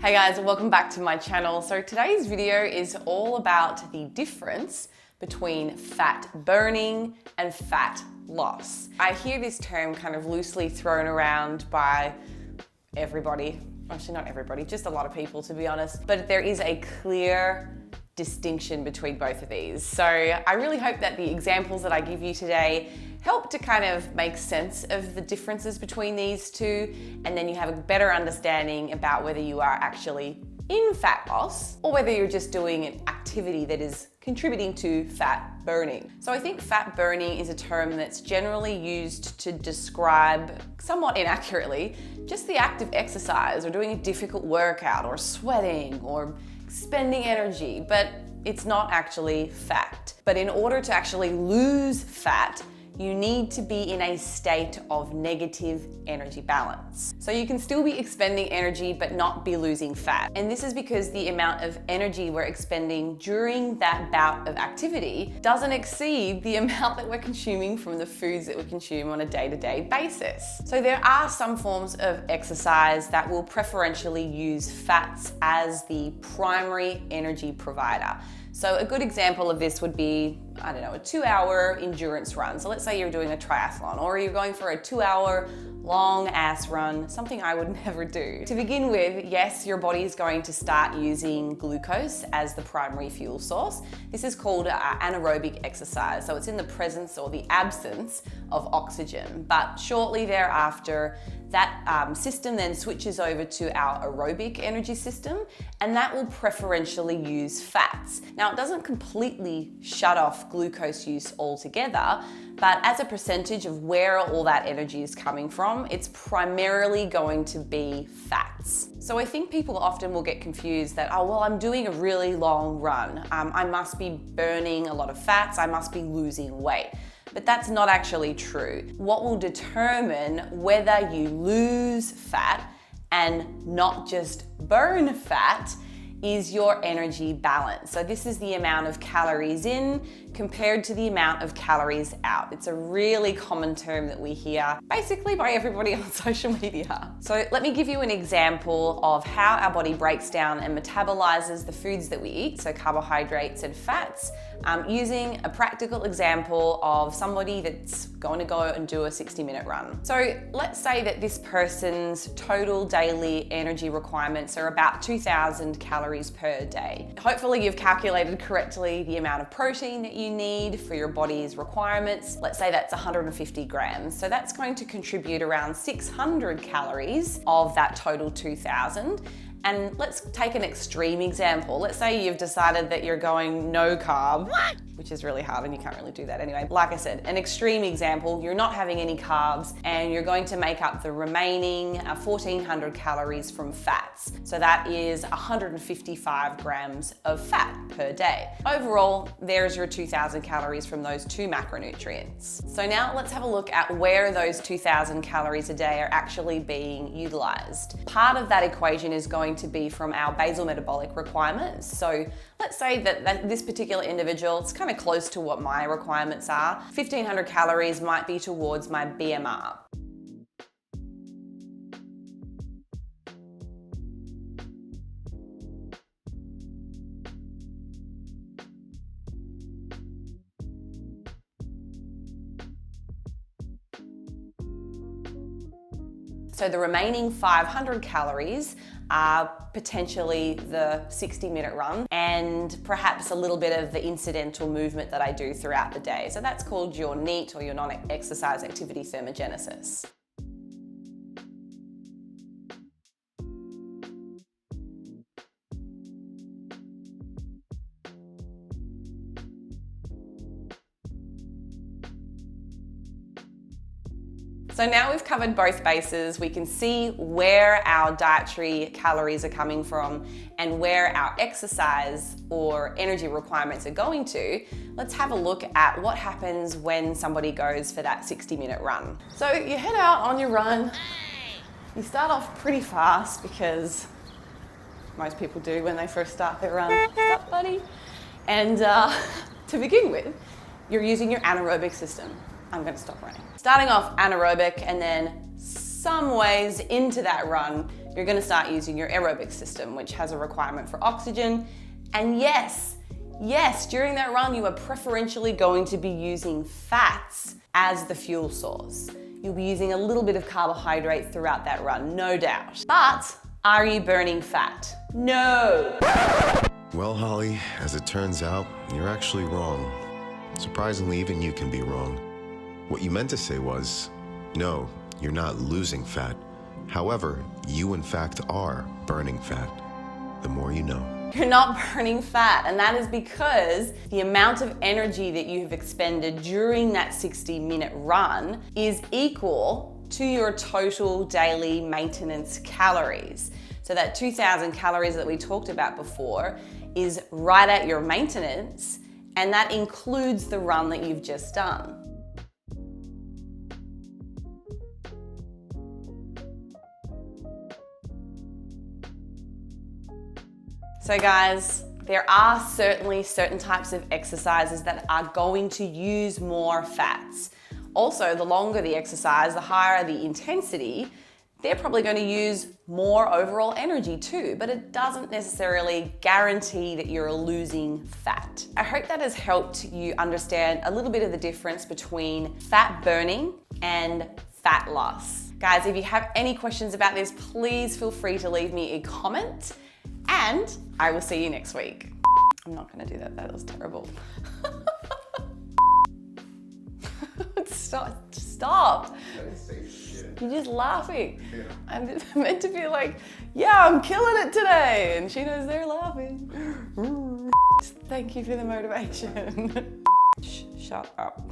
Hey guys, welcome back to my channel. So today's video is all about the difference between fat burning and fat loss. I hear this term kind of loosely thrown around by everybody. Actually, not everybody, just a lot of people to be honest. But there is a clear distinction between both of these. So I really hope that the examples that I give you today help to kind of make sense of the differences between these two, and then you have a better understanding about whether you are actually in fat loss or whether you're just doing an activity that is contributing to fat burning. So I think fat burning is a term that's generally used to describe, somewhat inaccurately, just the act of exercise or doing a difficult workout or sweating or spending energy, but it's not actually fat. But in order to actually lose fat, you need to be in a state of negative energy balance. So you can still be expending energy but not be losing fat. And this is because the amount of energy we're expending during that bout of activity doesn't exceed the amount that we're consuming from the foods that we consume on a day-to-day basis. So there are some forms of exercise that will preferentially use fats as the primary energy provider. So a good example of this would be, a 2-hour endurance run. So let's say you're doing a triathlon or you're going for a 2-hour long ass run, something I would never do. To begin with, yes, your body is going to start using glucose as the primary fuel source. This is called anaerobic exercise. So it's in the presence or the absence of oxygen. But shortly thereafter, that system then switches over to our aerobic energy system, and that will preferentially use fats. Now, it doesn't completely shut off glucose use altogether, but as a percentage of where all that energy is coming from, it's primarily going to be fats. So I think people often will get confused that, oh, well, I'm doing a really long run. I must be burning a lot of fats, I must be losing weight. But that's not actually true. What will determine whether you lose fat and not just burn fat is your energy balance. So this is the amount of calories in compared to the amount of calories out. It's a really common term that we hear basically by everybody on social media. So let me give you an example of how our body breaks down and metabolizes the foods that we eat, so carbohydrates and fats, using a practical example of somebody that's going to go and do a 60-minute run. So let's say that this person's total daily energy requirements are about 2,000 calories per day. Hopefully you've calculated correctly the amount of protein that you need for your body's requirements. Let's say that's 150 grams. So that's going to contribute around 600 calories of that total 2,000. And let's take an extreme example. Let's say you've decided that you're going no carb, which is really hard and you can't really do that anyway. Like I said, an extreme example, you're not having any carbs and you're going to make up the remaining 1,400 calories from fats. So that is 155 grams of fat per day. Overall, there's your 2,000 calories from those two macronutrients. So now let's have a look at where those 2,000 calories a day are actually being utilized. Part of that equation is going to be from our basal metabolic requirements. So let's say that this particular individual, it's kind of close to what my requirements are. 1,500 calories might be towards my BMR. So the remaining 500 calories are potentially the 60-minute run and perhaps a little bit of the incidental movement that I do throughout the day. So that's called your NEAT or your non-exercise activity thermogenesis. So now we've covered both bases. We can see where our dietary calories are coming from and where our exercise or energy requirements are going to. Let's have a look at what happens when somebody goes for that 60-minute run. So you head out on your run. You start off pretty fast because most people do when they first start their run. What's up, buddy? And to begin with, you're using your anaerobic system. I'm going to stop running. Starting off anaerobic and then some ways into that run, you're gonna start using your aerobic system, which has a requirement for oxygen. And yes, during that run, you are preferentially going to be using fats as the fuel source. You'll be using a little bit of carbohydrates throughout that run, no doubt. But are you burning fat? No. Well, Holly, as it turns out, you're actually wrong. Surprisingly, even you can be wrong. What you meant to say was, no, you're not losing fat. However, you in fact are burning fat. The more you know. You're not burning fat, and that is because the amount of energy that you have expended during that 60-minute run is equal to your total daily maintenance calories. So that 2,000 calories that we talked about before is right at your maintenance, and that includes the run that you've just done. So guys, there are certainly certain types of exercises that are going to use more fats. Also, the longer the exercise, the higher the intensity, they're probably going to use more overall energy too, but it doesn't necessarily guarantee that you're losing fat. I hope that has helped you understand a little bit of the difference between fat burning and fat loss. Guys, if you have any questions about this, please feel free to leave me a comment. And I will see you next week. I'm not gonna do that, that was terrible. Stop. You're just laughing. Yeah. I'm just meant to be like, yeah, I'm killing it today. And she knows they're laughing. Thank you for the motivation. Shut up.